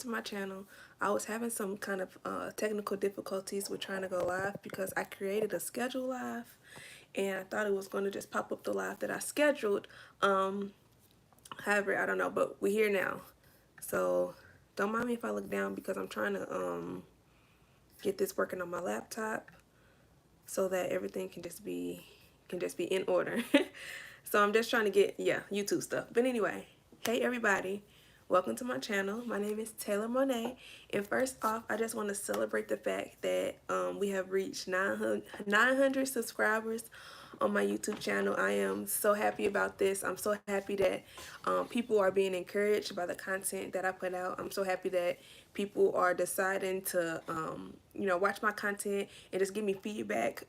to my channel. I was having some kind of technical difficulties with trying to go live because I created a schedule live and I thought it was going to just pop up the live that I scheduled. However, I don't know, but we're here now. So don't mind me if I look down because I'm trying to get this working on my laptop so that everything can just be in order. So I'm just trying to get YouTube stuff. But anyway, hey everybody, welcome to my channel. My name is Taylor Monae, and first off, I just want to celebrate the fact that we have reached 900 subscribers on my YouTube channel. I am so happy about this. I'm so happy that people are being encouraged by the content that I put out. I'm so happy that people are deciding to watch my content and just give me feedback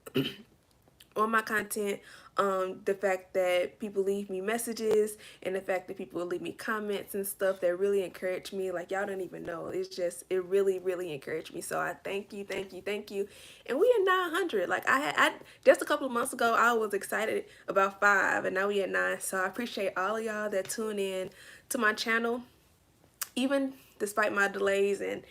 on my content. The fact that people leave me messages and the fact that people leave me comments and stuff that really encourage me, like y'all don't even know. It really encouraged me. So I thank you. And we at 900. Like I just a couple of months ago I was excited about 5 and now we at 9. So I appreciate all of y'all that tune in to my channel, even despite my delays and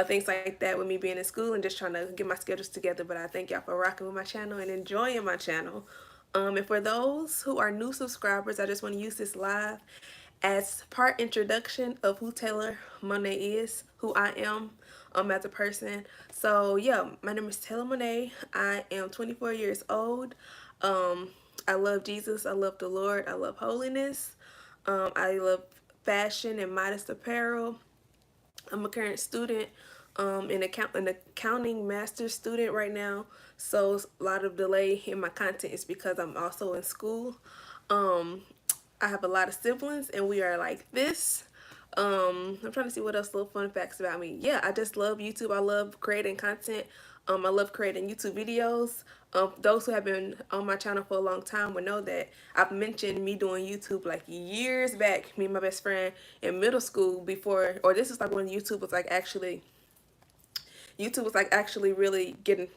things like that with me being in school and just trying to get my schedules together. But I thank y'all for rocking with my channel and enjoying my channel. And for those who are new subscribers, I just want to use this live as part introduction of who Taylor Monae is, who I am as a person. So yeah, my name is Taylor Monae. I am 24 years old. I love Jesus. I love the Lord. I love holiness. I love fashion and modest apparel. I'm a current student, an accounting master's student right now. So a lot of delay in my content is because I'm also in school. I have a lot of siblings and we are like this. I'm trying to see what else little fun facts about me. Yeah, I just love YouTube. I love creating content. I love creating YouTube videos. Those who have been on my channel for a long time will know that I've mentioned me doing YouTube like years back. Me and my best friend in middle school before, or this is like when YouTube was like actually really getting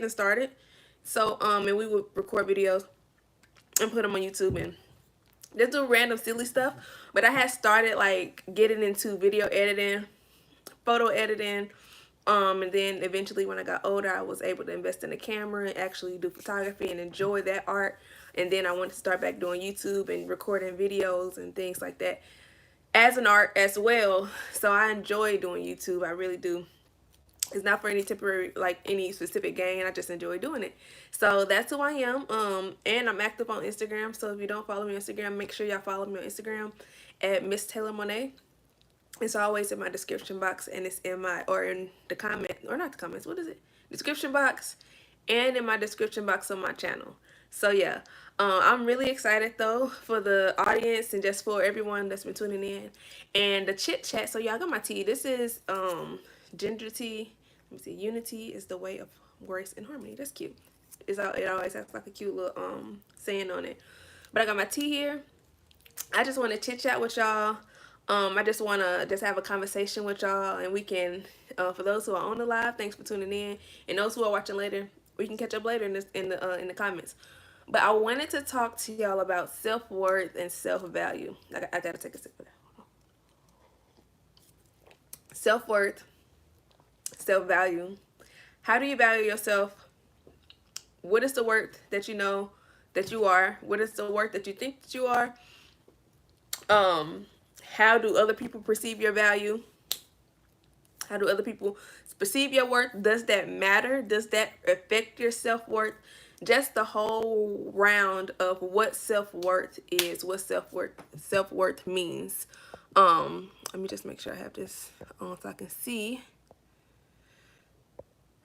started. So and we would record videos and put them on YouTube and just do random silly stuff. But I had started like getting into video editing, photo editing, and then eventually when I got older I was able to invest in a camera and actually do photography and enjoy that art. And then I wanted to start back doing YouTube and recording videos and things like that as an art as well. So I enjoy doing YouTube, I really do. It's not for any temporary, like any specific gain. I just enjoy doing it. So that's who I am. And I'm active on Instagram. So if you don't follow me on Instagram, make sure y'all follow me on Instagram at Miss Taylor Monae. It's always in my description box, and it's in my, or in the comment, or not the comments, what is it? Description box, and in my description box on my channel. So yeah, I'm really excited though for the audience and just for everyone that's been tuning in. And the chit chat, so y'all got my tea. This is ginger tea. Let me see, unity is the way of grace and harmony. That's cute. It always has like a cute little saying on it. But I got my tea here. I just want to chit chat with y'all. I just want to just have a conversation with y'all, and we can, for those who are on the live, thanks for tuning in, and those who are watching later, we can catch up later in the comments. But I wanted to talk to y'all about self-worth and self-value. I gotta take a sip of that. Self-worth, self-value. How do you value yourself? What is the worth that you know that you are? What is the worth that you think that you are? How do other people perceive your value? How do other people perceive your worth? Does that matter? Does that affect your self-worth? Just the whole round of what self-worth is, what self-worth means. Let me just make sure I have this on so I can see.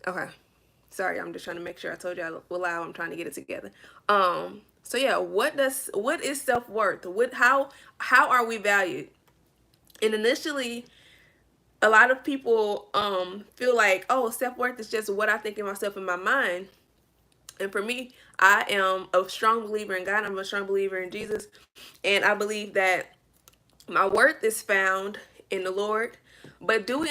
Okay. Sorry, I'm just trying to make sure I told you live. I'm trying to get it together. So yeah, what is self-worth? How are we valued? And initially, a lot of people feel like, oh, self-worth is just what I think of myself in my mind. And for me, I am a strong believer in God. I'm a strong believer in Jesus. And I believe that my worth is found in the Lord. But do we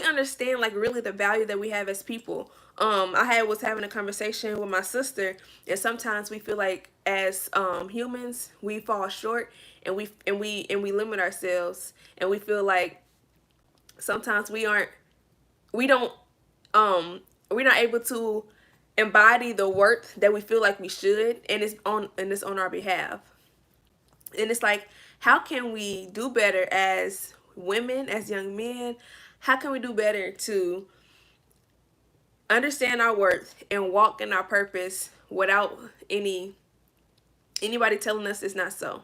understand like really the value that we have as people? I was having a conversation with my sister, and sometimes we feel like as humans we fall short, and we limit ourselves, and we feel like sometimes we don't we're not able to embody the worth that we feel like we should, and it's on our behalf. And it's like, how can we do better as women, as young men? How can we do better to understand our worth and walk in our purpose without anybody telling us it's not so?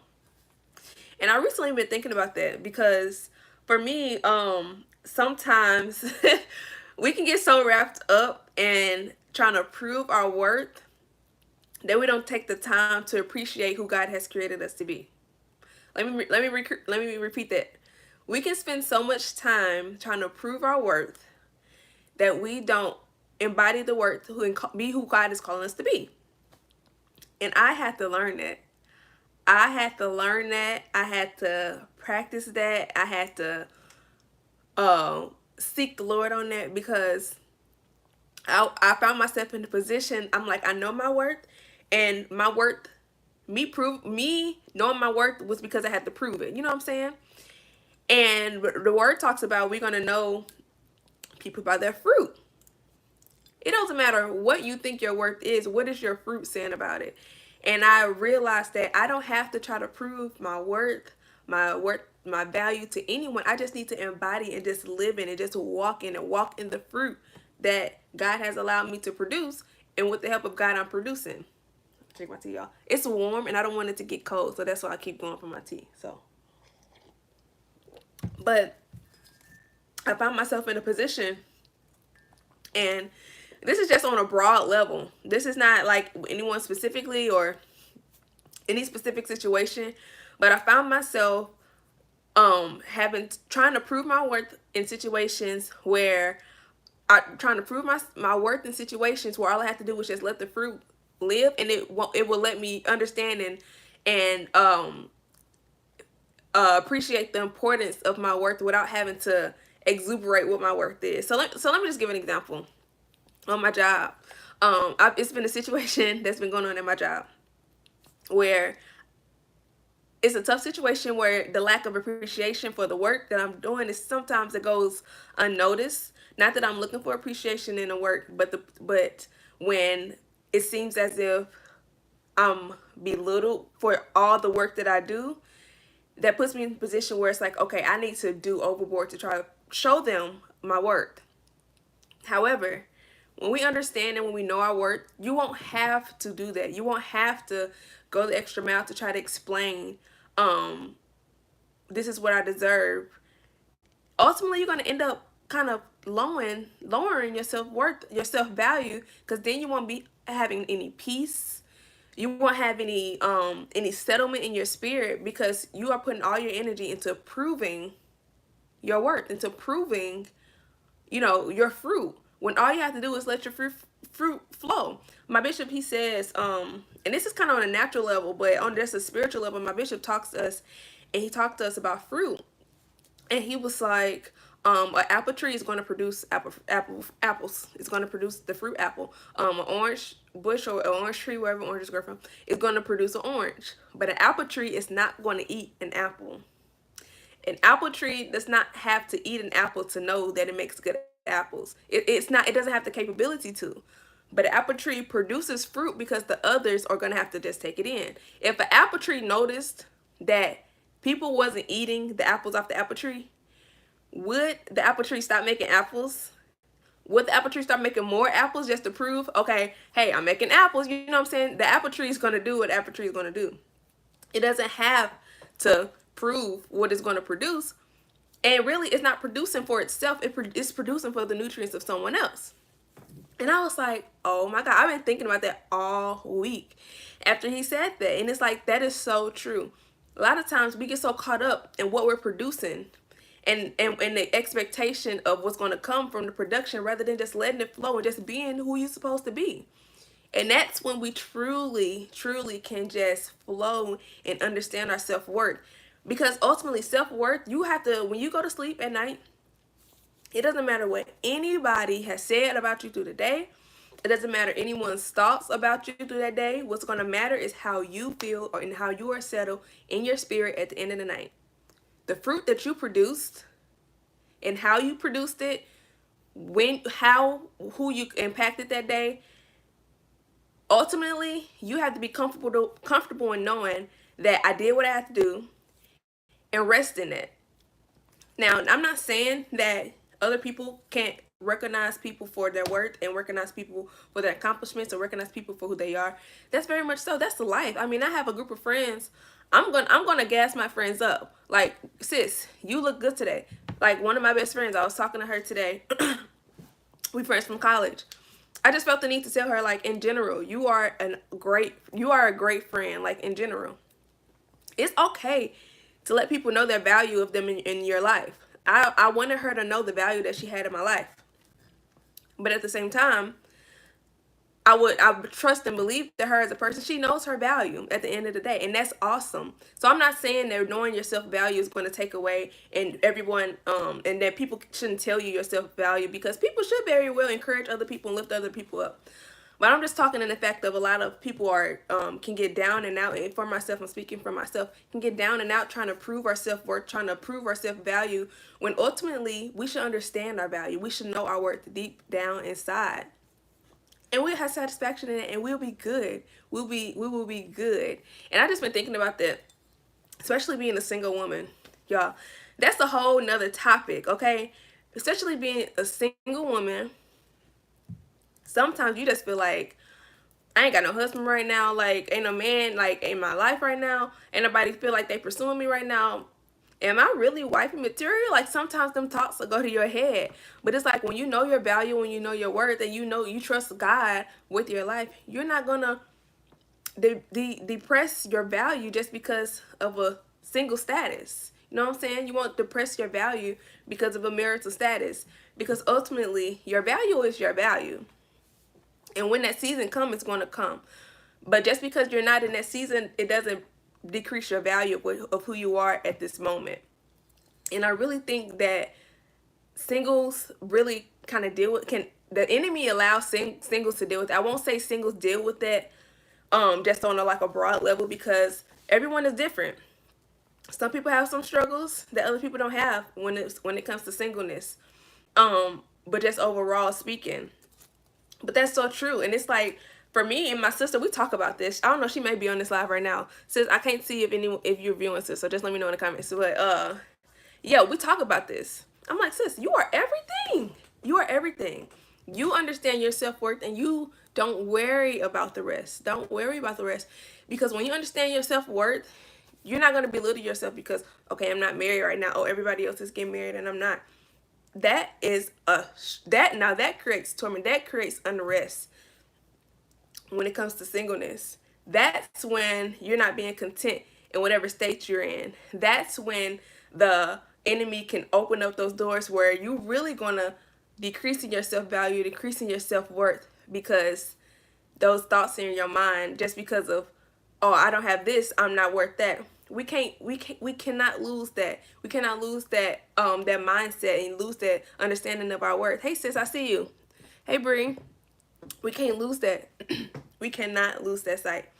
And I recently been thinking about that because for me, sometimes we can get so wrapped up in trying to prove our worth that we don't take the time to appreciate who God has created us to be. Let me repeat that. We can spend so much time trying to prove our worth that we don't embody the worth to be who God is calling us to be. And I had to learn that. I had to learn that. I had to practice that. I had to seek the Lord on that, because I found myself in the position, I'm like, I know my worth, and my worth, me knowing my worth was because I had to prove it. You know what I'm saying? And the word talks about we're gonna know people by their fruit. It doesn't matter what you think your worth is. What is your fruit saying about it? And I realized that I don't have to try to prove my value to anyone. I just need to embody and just live in and just walk in and walk in the fruit that God has allowed me to produce. And with the help of God, I'm producing. Drink my tea, y'all. It's warm and I don't want it to get cold, so that's why I keep going for my tea. But I found myself in a position, and this is just on a broad level. This is not like anyone specifically or any specific situation, but I found myself having trying to prove my worth in situations where trying to prove my worth in situations where all I have to do was just let the fruit live, and it will let me understand and appreciate the importance of my worth without having to exuberate what my worth is. So let me just give an example. On my job, it's been a situation that's been going on in my job where it's a tough situation where the lack of appreciation for the work that I'm doing is sometimes it goes unnoticed. Not that I'm looking for appreciation in the work, but when it seems as if I'm belittled for all the work that I do, that puts me in a position where it's like, okay, I need to do overboard to try to show them my worth. However, when we understand and when we know our worth, you won't have to do that. You won't have to go the extra mile to try to explain, this is what I deserve. Ultimately, you're going to end up kind of lowering your self-worth, your self-value, because then you won't be having any peace. You won't have any settlement in your spirit, because you are putting all your energy into proving your worth, into proving, your fruit, when all you have to do is let your fruit flow. My bishop, he says, and this is kind of on a natural level, but on just a spiritual level, my bishop talks to us, and he talked to us about fruit. And he was like, an apple tree is going to produce apples. It's going to produce the fruit apple. An orange bush or an orange tree, wherever oranges grow from, is going to produce an orange. But an apple tree is not going to eat an apple. An apple tree does not have to eat an apple to know that it makes good apples. It doesn't have the capability to. But an apple tree produces fruit because the others are going to have to just take it in. If an apple tree noticed that people wasn't eating the apples off the apple tree, would the apple tree stop making apples? Would the apple tree start making more apples just to prove, okay, hey, I'm making apples? You know what I'm saying? The apple tree is going to do what the apple tree is going to do. It doesn't have to prove what it's going to produce. And really, it's not producing for itself. It's producing for the nutrients of someone else. And I was like, oh my God, I've been thinking about that all week after he said that. And it's like, that is so true. A lot of times we get so caught up in what we're producing and the expectation of what's going to come from the production, rather than just letting it flow and just being who you're supposed to be. And that's when we truly, truly can just flow and understand our self-worth. Because ultimately, self-worth, you have to, when you go to sleep at night, it doesn't matter what anybody has said about you through the day. It doesn't matter anyone's thoughts about you through that day. What's going to matter is how you feel and how you are settled in your spirit at the end of the night. The fruit that you produced and how you produced it, who you impacted that day. Ultimately, you have to be comfortable in knowing that I did what I had to do and rest in it. Now, I'm not saying that other people can't recognize people for their worth and recognize people for their accomplishments or recognize people for who they are. That's very much so. That's the life. I mean, I have a group of friends. I'm gonna gas my friends up. Like, sis, you look good today. Like, one of my best friends, I was talking to her today. We friends from college. I just felt the need to tell her, like, in general, you are a great friend. Like, in general, it's okay to let people know their value of them in your life. I wanted her to know the value that she had in my life. But at the same time, I would trust and believe that her as a person. She knows her value at the end of the day, and that's awesome. So I'm not saying that knowing your self value is going to take away and everyone and that people shouldn't tell you your self value, because people should very well encourage other people and lift other people up. But I'm just talking in the fact of a lot of people are can get down and out, and for myself, I'm speaking for myself, can get down and out trying to prove our self-worth, trying to prove our self-value, when ultimately we should understand our value. We should know our worth deep down inside. And we'll have satisfaction in it, and we'll be good. We will be good. And I just been thinking about that, especially being a single woman, y'all. That's a whole nother topic, okay? Especially being a single woman. Sometimes you just feel like, I ain't got no husband right now. Like, ain't no man, like, in my life right now. Ain't nobody feel like they pursuing me right now. Am I really wifey material? Like, sometimes them thoughts will go to your head. But it's like, when you know your value, when you know your worth, and you know you trust God with your life, you're not gonna depress your value just because of a single status. You know what I'm saying? You won't depress your value because of a marital status. Because ultimately, your value is your value. And when that season comes, it's going to come. But just because you're not in that season, it doesn't decrease your value of who you are at this moment. And I really think that singles really kind of the enemy allows singles to deal with it. I won't say singles deal with that just on like a broad level, because everyone is different. Some people have some struggles that other people don't have when it comes to singleness. But just overall speaking. But that's so true. And it's like, for me and my sister, we talk about this. I don't know, she may be on this live right now. Sis, I can't see if you're viewing, sis, so just let me know in the comments. But yeah, we talk about this. I'm like, sis, you are everything. You are everything. You understand your self-worth, and you don't worry about the rest. Don't worry about the rest. Because when you understand your self-worth, you're not going to belittle yourself because, okay, I'm not married right now. Oh, everybody else is getting married and I'm not. That creates torment. That creates unrest when it comes to singleness. That's when you're not being content in whatever state you're in. That's when the enemy can open up those doors where you really gonna decreasing your self-value, decreasing your self-worth, because those thoughts in your mind, just because of, oh, I don't have this, I'm not worth that. We cannot lose that. We cannot lose that that mindset and lose that understanding of our worth. Hey sis, I see you. Hey Bree. We can't lose that. We cannot lose that sight.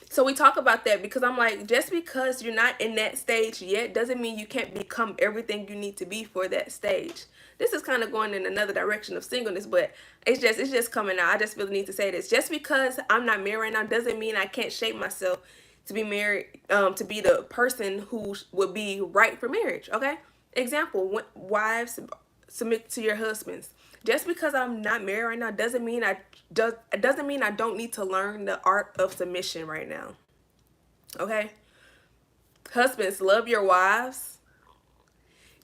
So we talk about that because I'm like, just because you're not in that stage yet doesn't mean you can't become everything you need to be for that stage. This is kind of going in another direction of singleness, but it's just coming out. I just really need to say this. Just because I'm not married right now doesn't mean I can't shape myself to be married, to be the person who would be right for marriage. Okay? Example, wives, submit to your husbands. Just because I'm not married right now doesn't mean I don't need to learn the art of submission right now. Okay? Husbands, love your wives.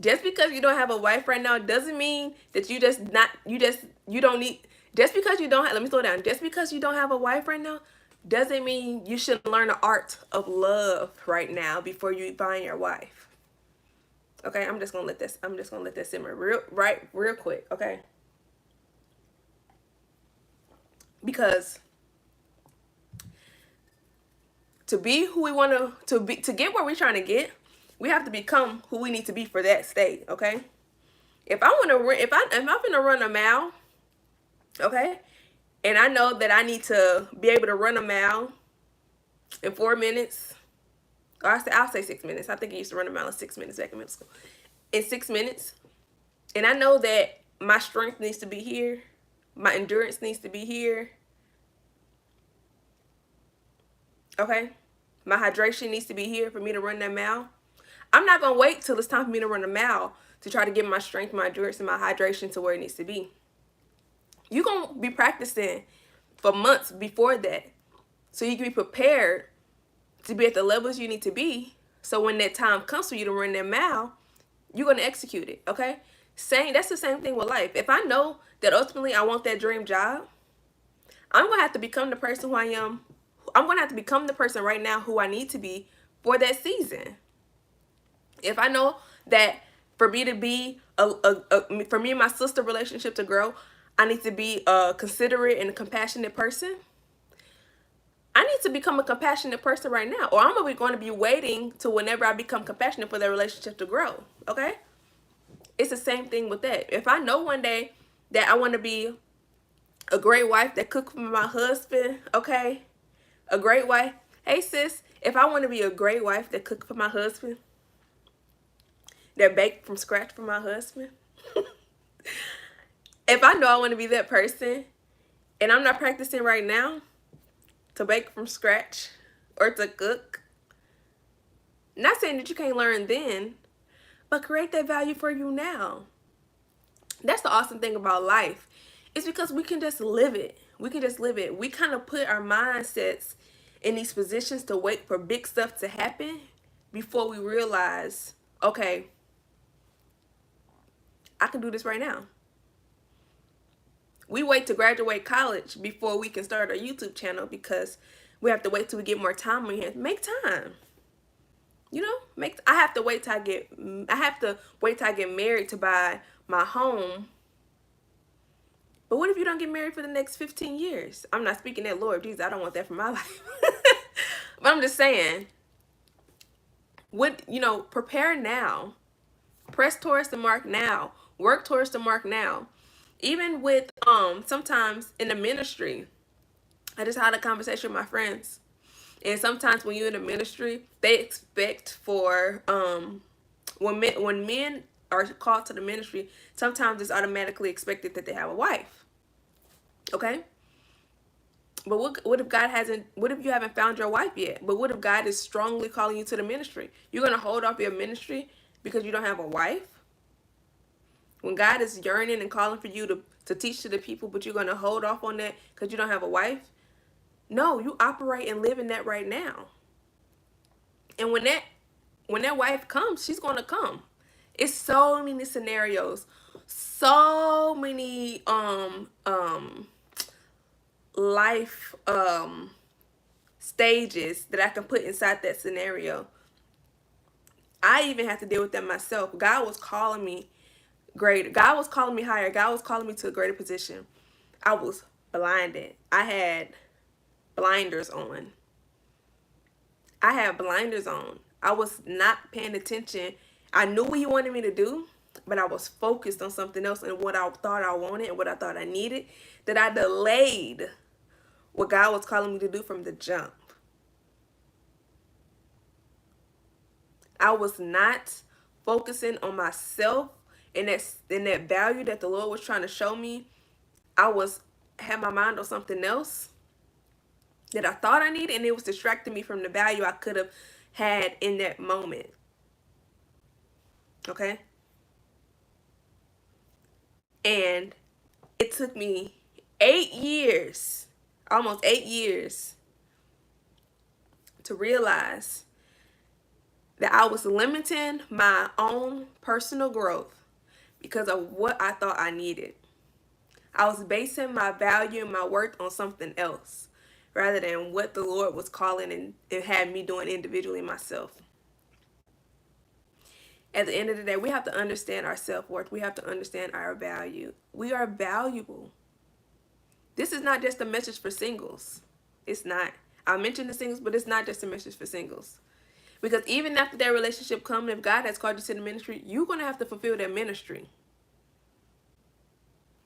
Just because you don't have a wife right now doesn't mean that you don't need, just because you don't have, let me slow down. Just because you don't have a wife right now doesn't mean you shouldn't learn the art of love right now before you find your wife. Okay, I'm just gonna let this simmer real quick, okay? Because to be who we want to get where we're trying to get, we have to become who we need to be for that state, okay? If I'm gonna run a mile, okay, and I know that I need to be able to run a mile in 4 minutes, or I'll say 6 minutes. I think I used to run a mile in 6 minutes back in middle school. In 6 minutes, And I know that my strength needs to be here. My endurance needs to be here. Okay? My hydration needs to be here for me to run that mile. I'm not going to wait till it's time for me to run a mile to try to get my strength, my endurance, and my hydration to where it needs to be. You're going to be practicing for months before that, so you can be prepared to be at the levels you need to be. So when that time comes for you to run that mile, you're going to execute it, okay? That's the same thing with life. If I know that ultimately I want that dream job, I'm going to have to become the person who I am. I'm going to have to become the person right now who I need to be for that season. If I know that for me to be for me and my sister relationship to grow, I need to be a considerate and a compassionate person. I need to become a compassionate person right now, or I'm going to be waiting to whenever I become compassionate for that relationship to grow. Okay? It's the same thing with that. If I know one day that I want to be a great wife that cooks for my husband, okay? A great wife. Hey sis, if I want to be a great wife that cooks for my husband, that bake from scratch for my husband, if I know I want to be that person and I'm not practicing right now to bake from scratch or to cook, not saying that you can't learn then, but create that value for you now. That's the awesome thing about life. It's because we can just live it. We can just live it. We kind of put our mindsets in these positions to wait for big stuff to happen before we realize, okay, I can do this right now. We wait to graduate college before we can start our YouTube channel because we have to wait till we get more time on here. Make time. You know, I have to wait till I get married to buy my home. But what if you don't get married for the next 15 years? I'm not speaking that, Lord Jesus, I don't want that for my life. But I'm just saying, prepare now. Press towards the mark now. Work towards the mark now. Even with sometimes in the ministry, I just had a conversation with my friends. And sometimes when you're in the ministry, they expect for when men are called to the ministry, sometimes it's automatically expected that they have a wife. Okay? But what if you haven't found your wife yet? But what if God is strongly calling you to the ministry? You're going to hold off your ministry because you don't have a wife? When God is yearning and calling for you to teach to the people, but you're going to hold off on that because you don't have a wife? No, you operate and live in that right now. And when that wife comes, she's going to come. It's so many scenarios, so many life stages that I can put inside that scenario. I even have to deal with that myself. God was calling me greater. God was calling me higher. God was calling me to a greater position. I was blinded. I had blinders on. I was not paying attention. I knew what he wanted me to do, but I was focused on something else and what I thought I wanted and what I thought I needed, that I delayed what God was calling me to do from the jump. I was not focusing on myself and that value that the Lord was trying to show me. I had my mind on something else that I thought I needed, and it was distracting me from the value I could have had in that moment. Okay? And it took me 8 years, almost 8 years, to realize that I was limiting my own personal growth because of what I thought I needed. I was basing my value and my worth on something else rather than what the Lord was calling and had me doing individually myself. At the end of the day, we have to understand our self-worth. We have to understand our value. We are valuable. This is not just a message for singles. It's not. I mentioned the singles, but it's not just a message for singles. Because even after that relationship comes, if God has called you to the ministry, you're going to have to fulfill that ministry.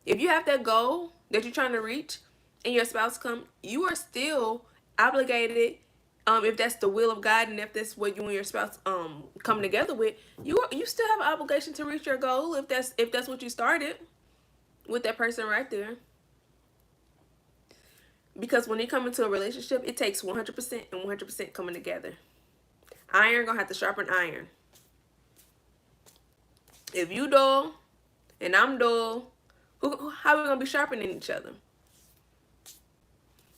If you have that goal that you're trying to reach and your spouse come, you are still obligated if that's the will of God and if that's what you and your spouse come together with, you still have an obligation to reach your goal if that's what you started with that person right there. Because when you come into a relationship, it takes 100% and 100% coming together. Iron gonna have to sharpen iron. If you dull and I'm dull, how are we gonna be sharpening each other?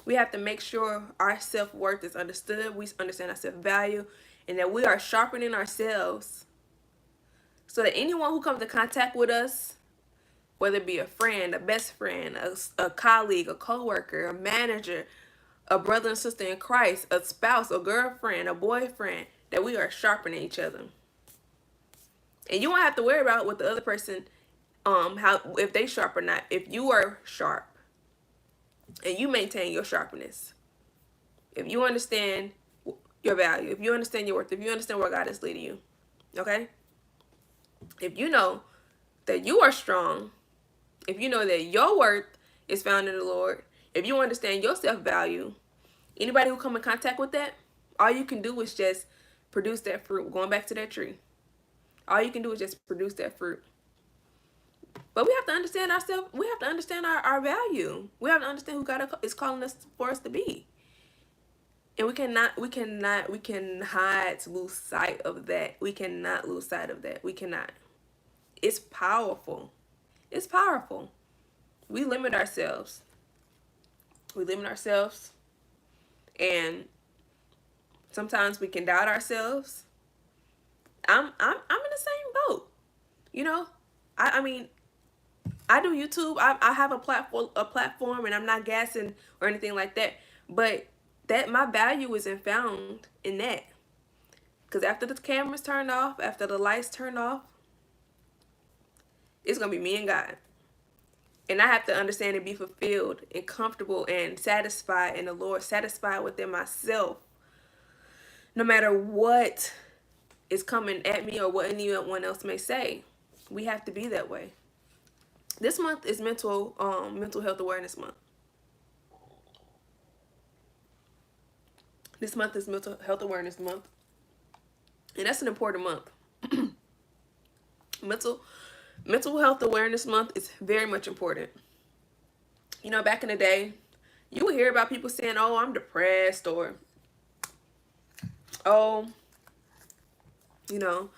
We have to make sure our self-worth is understood. We understand our self-value, and that we are sharpening ourselves so that anyone who comes in contact with us, whether it be a friend, a best friend, a colleague, a coworker, a manager, a brother and sister in Christ, a spouse, a girlfriend, a boyfriend, that we are sharpening each other. And you won't have to worry about what the other person, how, if they sharp or not. If you are sharp and you maintain your sharpness, if you understand your value, if you understand your worth, if you understand where God is leading you, okay? If you know that you are strong, if you know that your worth is found in the Lord, if you understand your self-value, anybody who come in contact with that, all you can do is just produce that fruit. Going back to that tree. All you can do is just produce that fruit. But we have to understand ourselves. We have to understand our value. We have to understand who God is calling us for us to be. And we cannot lose sight of that. We cannot lose sight of that. We cannot. It's powerful. It's powerful. We limit ourselves. We limit ourselves. And sometimes we can doubt ourselves. I'm in the same boat. You know, I mean, I do YouTube. I have a platform, and I'm not gassing or anything like that. But that my value isn't found in that. Because after the cameras turn off, after the lights turn off, it's gonna be me and God. And I have to understand and be fulfilled and comfortable and satisfied in the Lord, satisfied within myself. No matter what is coming at me or what anyone else may say, we have to be that way. This month is mental health awareness month. This month is mental health awareness month, and that's an important month. Mental health awareness month is very much important. You know, back in the day, you would hear about people saying, "Oh, I'm depressed," or "Oh, you know,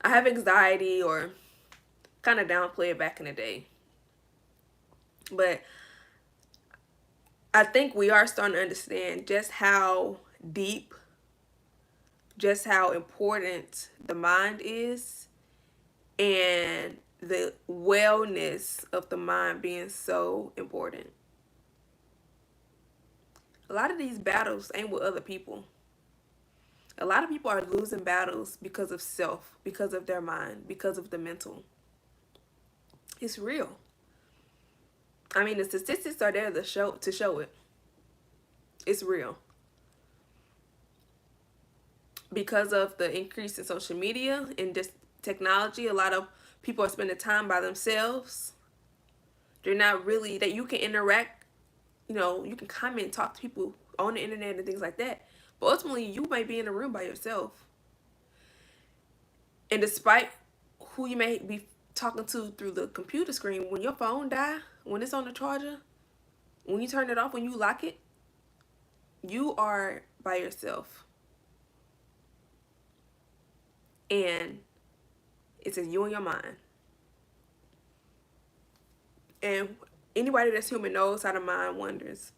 I have anxiety," or kind of downplay it back in the day. But I think we are starting to understand just how deep, just how important the mind is, and the wellness of the mind being so important. A lot of these battles ain't with other people. A lot of people are losing battles because of self, because of their mind, because of the mental. It's real. I mean, the statistics are there to show it. It's real. Because of the increase in social media and just technology, a lot of people are spending time by themselves. They're not really, that you can interact, you know, you can comment, talk to people on the internet and things like that. But ultimately, you might be in a room by yourself. And despite who you may be talking to through the computer screen, when your phone dies, when it's on the charger, when you turn it off, when you lock it, you are by yourself. And it's in you and your mind. And anybody that's human knows how the mind wanders.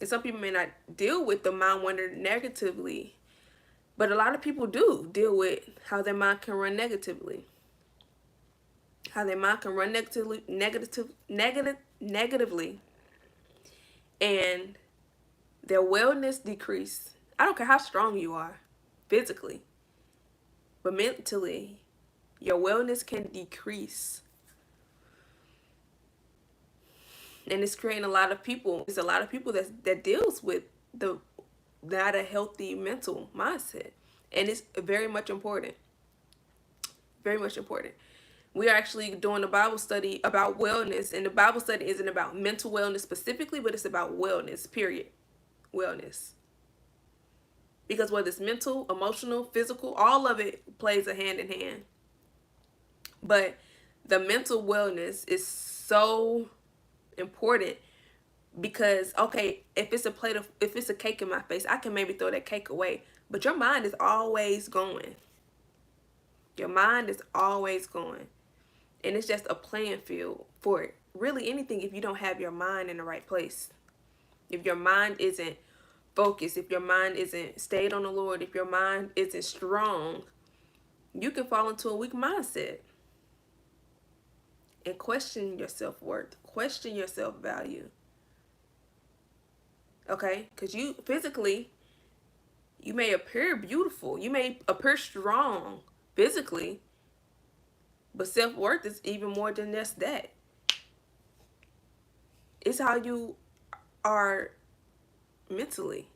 And some people may not deal with the mind wander negatively, but a lot of people do deal with how their mind can run negatively. How their mind can run negatively, and their wellness decrease. I don't care how strong you are physically, but mentally, your wellness can decrease. And it's creating a lot of people. It's a lot of people that deals with not a healthy mental mindset. And it's very much important. Very much important. We are actually doing a Bible study about wellness. And the Bible study isn't about mental wellness specifically, but it's about wellness, period. Wellness. Because whether it's mental, emotional, physical, all of it plays a hand in hand. But the mental wellness is so important because, okay, if it's a cake in my face, I can maybe throw that cake away. But your mind is always going. Your mind is always going. And it's just a playing field for really anything if you don't have your mind in the right place. If your mind isn't focused, if your mind isn't stayed on the Lord, if your mind isn't strong, you can fall into a weak mindset and question your self-worth, question your self-value. Okay? Because you physically, you may appear beautiful, you may appear strong physically, but self-worth is even more than just that. It's how you are mentally.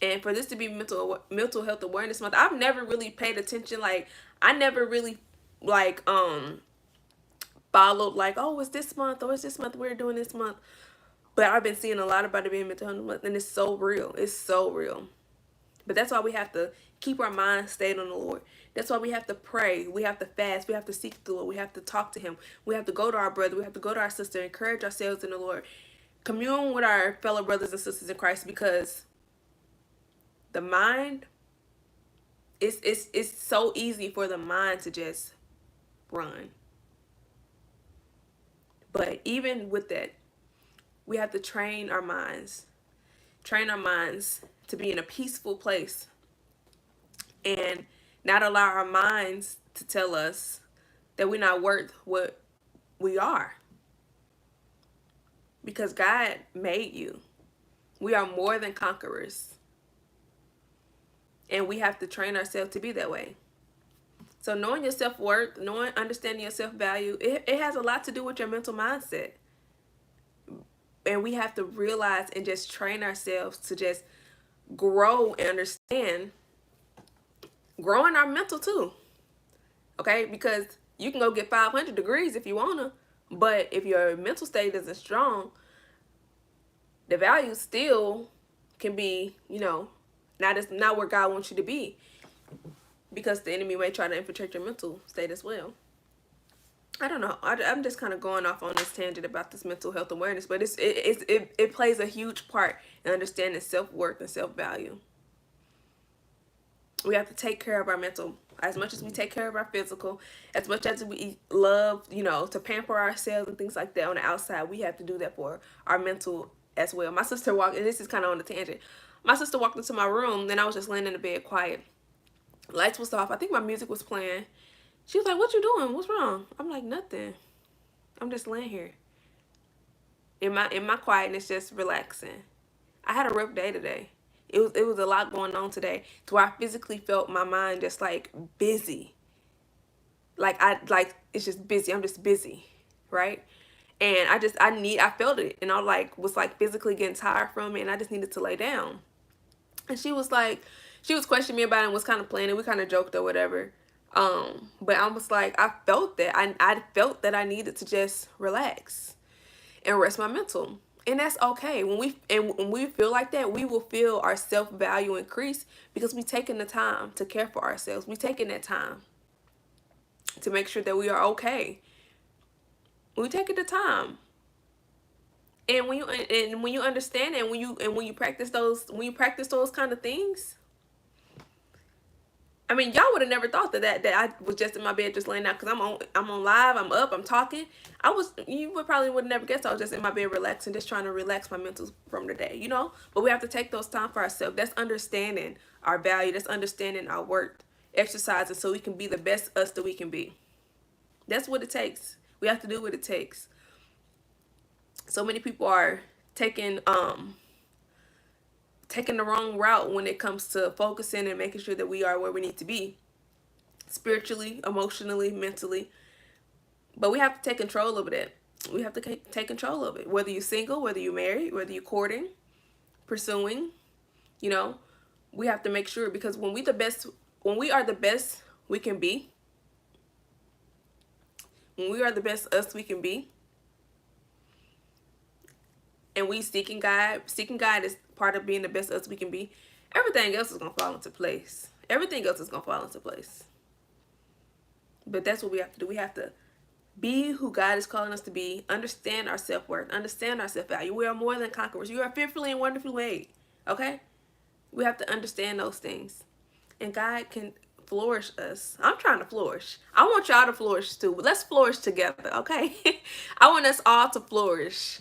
And for this to be mental health awareness month, I've never really paid attention. Like, I never really like followed like, oh, it's this month, or it's this month, we're doing this month. But I've been seeing a lot about it being mental health month, and it's so real. It's so real. But that's why we have to keep our minds stayed on the Lord. That's why we have to pray. We have to fast. We have to seek the Lord. We have to talk to Him. We have to go to our brother. We have to go to our sister. Encourage ourselves in the Lord. Commune with our fellow brothers and sisters in Christ, because the mind, it's so easy for the mind to just run. But even with that, we have to train our minds to be in a peaceful place and not allow our minds to tell us that we're not worth what we are. Because God made you. We are more than conquerors. And we have to train ourselves to be that way. So knowing your self-worth, understanding your self-value, it has a lot to do with your mental mindset. And we have to realize and just train ourselves to just grow and understand, grow in our mental too. Okay? Because you can go get 500 degrees if you want to, but if your mental state isn't strong, the value still can be, not where God wants you to be, because the enemy may try to infiltrate your mental state as well. I don't know. I'm just kind of going off on this tangent about this mental health awareness, but it plays a huge part in understanding self-worth and self-value. We have to take care of our mental as much as we take care of our physical, as much as we love, to pamper ourselves and things like that on the outside. We have to do that for our mental as well. My sister walked, and this is kind of on the tangent. My sister walked into my room, and I was just laying in the bed quiet. Lights was off. I think my music was playing. She was like, "What you doing? What's wrong?" I'm like, "Nothing. I'm just laying here in my quietness, just relaxing." I had a rough day today. It was a lot going on today, to where I physically felt my mind just like busy. Like it's just busy. I'm just busy, right? And I felt it, and was physically getting tired from it, and I just needed to lay down. And she was questioning me about it and was kind of playing it. We kind of joked or whatever. But I was like, I felt that. I felt that I needed to just relax and rest my mental. And that's okay. When we feel like that, we will feel our self-value increase, because we've taken the time to care for ourselves. We've taken that time to make sure that we are okay. We're taking the time. And when you understand it, and when you practice those kind of things, I mean, y'all would have never thought that I was just in my bed just laying out, because I'm on live, I'm up, I'm talking. You would have never guessed I was just in my bed relaxing, just trying to relax my mental from the day, But we have to take those time for ourselves. That's understanding our value. That's understanding our worth. Exercising so we can be the best us that we can be. That's what it takes. We have to do what it takes. So many people are taking the wrong route when it comes to focusing and making sure that we are where we need to be, spiritually, emotionally, mentally. But we have to take control of that. We have to take control of it. Whether you're single, whether you're married, whether you're courting, pursuing, we have to make sure, because when we are the best we can be, when we are the best us we can be, and we seeking God is part of being the best us we can be. everything else is gonna fall into place. Everything else is gonna fall into place. But that's what we have to do. We have to be who God is calling us to be. Understand our self-worth. Understand our self-value. We are more than conquerors. You are fearfully and wonderfully made. Okay? We have to understand those things. And God can flourish us. I'm trying to flourish. I want y'all to flourish too. But let's flourish together, okay? I want us all to flourish.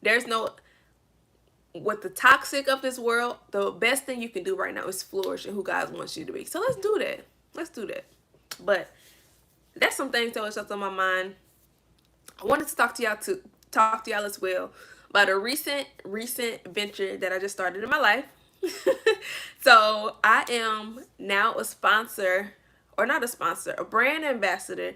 There's no, with the toxic of this world, the best thing you can do right now is flourish in who God wants you to be. So let's do that. Let's do that. But that's some things that was just on my mind. I wanted to talk to y'all as well about a recent venture that I just started in my life. So I am now a sponsor, or not a sponsor, a brand ambassador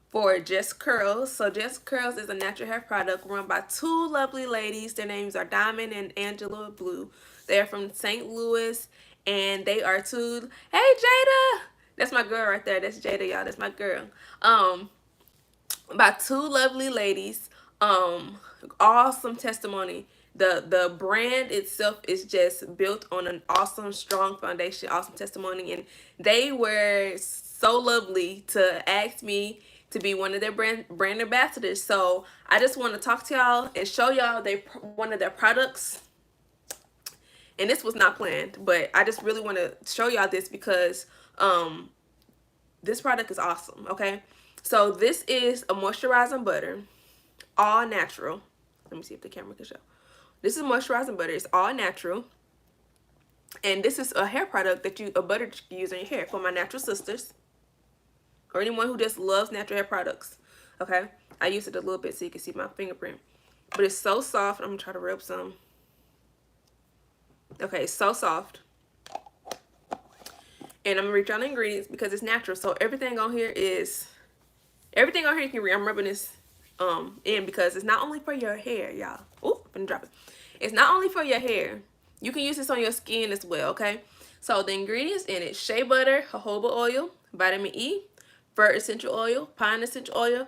for Just Curls. So Just Curls is a natural hair product run by two lovely ladies. Their names are Diamond and Angela Blue. They are from St. Louis, and they are two. Hey Jada, that's my girl right there. That's Jada, y'all. That's my girl. By two lovely ladies. Awesome testimony. The brand itself is just built on an awesome, strong foundation, awesome testimony, and they were so lovely to ask me to be one of their brand ambassadors. So I just want to talk to y'all and show y'all one of their products. And this was not planned, but I just really want to show y'all this because this product is awesome. Okay, so this is a moisturizing butter, all natural. Let me see if the camera can show. This is moisturizing butter. It's all natural. And this is a hair product that a butter that you can use on your hair for my natural sisters. Or anyone who just loves natural hair products. Okay? I use it a little bit so you can see my fingerprint. But it's so soft. I'm going to try to rub some. Okay, it's so soft. And I'm going to reach out the ingredients because it's natural. So everything on here you can read. I'm rubbing this in because it's not only for your hair, y'all. Oop, I'm gonna drop it. It's not only for your hair. You can use this on your skin as well, okay? So the ingredients in it: shea butter, jojoba oil, vitamin E, fir essential oil, pine essential oil,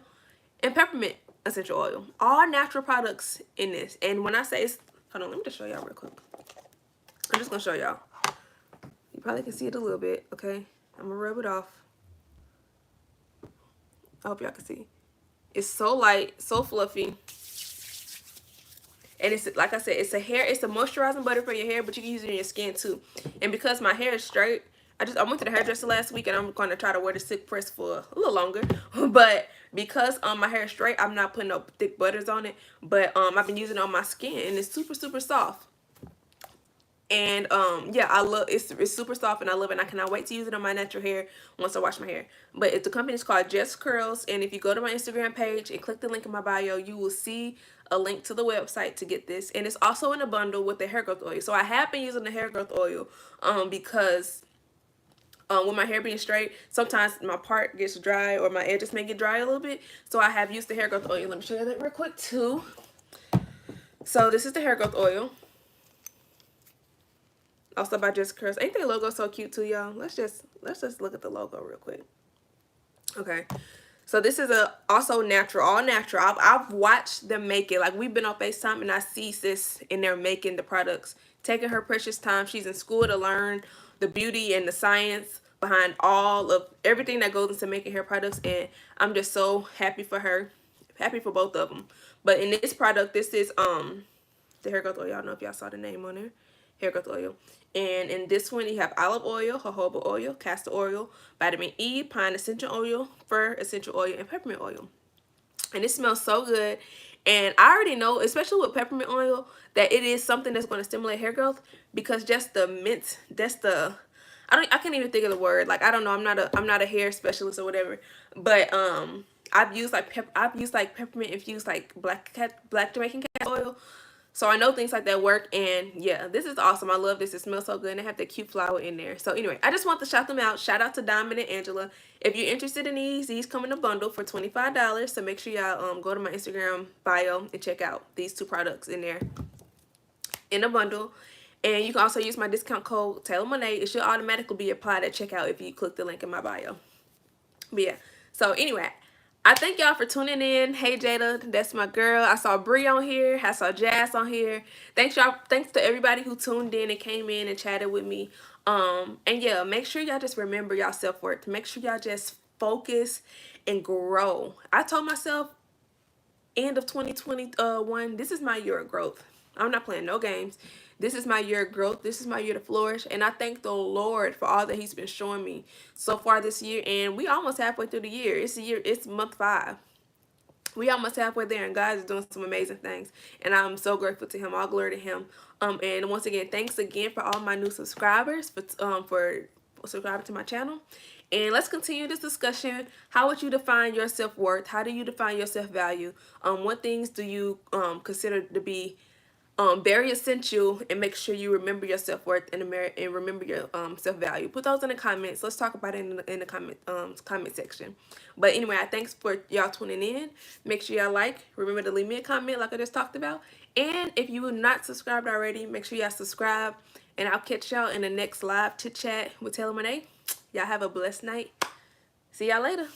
and peppermint essential oil. All natural products in this. And when I say it's, hold on, let me just show y'all real quick. I'm just gonna show y'all. You probably can see it a little bit, okay? I'm gonna rub it off. I hope y'all can see. It's so light, so fluffy. And it's, like I said, it's a moisturizing butter for your hair, but you can use it in your skin too. And because my hair is straight, I went to the hairdresser last week, and I'm going to try to wear the silk press for a little longer. But because my hair is straight, I'm not putting no thick butters on it. But I've been using it on my skin, and it's super, super soft. And yeah, I love it's super soft, and I love it, and I cannot wait to use it on my natural hair once I wash my hair. But the company is called Just Curls, and if you go to my Instagram page and click the link in my bio, you will see a link to the website to get this. And it's also in a bundle with the hair growth oil. So I have been using the hair growth oil because with my hair being straight, sometimes my part gets dry or my edges may get dry a little bit. So I have used the hair growth oil. Let me show you that real quick too. So this is the hair growth oil. Also by Just Curls. Ain't their logo so cute too, y'all? Let's just look at the logo real quick. Okay. So this is also natural, all natural. I've watched them make it. Like, we've been on FaceTime, and I see sis in there making the products, taking her precious time. She's in school to learn the beauty and the science behind all of everything that goes into making hair products, and I'm just so happy for her. Happy for both of them. But in this product, this is the hair growth oil. I don't know if y'all saw the name on there. Hair growth oil. And in this one, you have olive oil, jojoba oil, castor oil, vitamin E, pine essential oil, fir essential oil, and peppermint oil. And it smells so good. And I already know, especially with peppermint oil, that it is something that's going to stimulate hair growth, because just the mint, I can't even think of the word. Like, I don't know. I'm not a hair specialist or whatever. But I've used like peppermint infused like black Jamaican cat oil. So I know things like that work, and yeah, this is awesome. I love this. It smells so good, and they have that cute flower in there. So anyway, I just want to shout them out. Shout out to Diamond and Angela. If you're interested in these come in a bundle for $25. So make sure y'all go to my Instagram bio and check out these two products in there in a bundle. And you can also use my discount code Monae. It should automatically be applied at checkout if you click the link in my bio. But yeah, so anyway, I thank y'all for tuning in. Hey Jada, that's my girl. I saw Bree on here. I saw Jazz on here. Thanks y'all. Thanks to everybody who tuned in and came in and chatted with me. And yeah, make sure y'all just remember y'all self-worth. Make sure y'all just focus and grow. I told myself end of 2021, this is my year of growth. I'm not playing no games. This is my year of growth. This is my year to flourish. And I thank the Lord for all that he's been showing me so far this year. And we almost halfway through the year. It's month 5. We almost halfway there, and God is doing some amazing things. And I'm so grateful to him. All glory to him. And once again, thanks again for all my new subscribers for subscribing to my channel. And let's continue this discussion. How would you define your self-worth? How do you define your self-value? What things do you consider to be very essential, and make sure you remember your self-worth and remember your self-value? Put those in the comments. Let's talk about it in the comment section. But anyway, I thanks for y'all tuning in. Make sure y'all remember to leave me a comment like I just talked about. And if you are not subscribed already, make sure y'all subscribe. And I'll catch y'all in the next live chit chat with Taylor Monae. Y'all have a blessed night. See y'all later.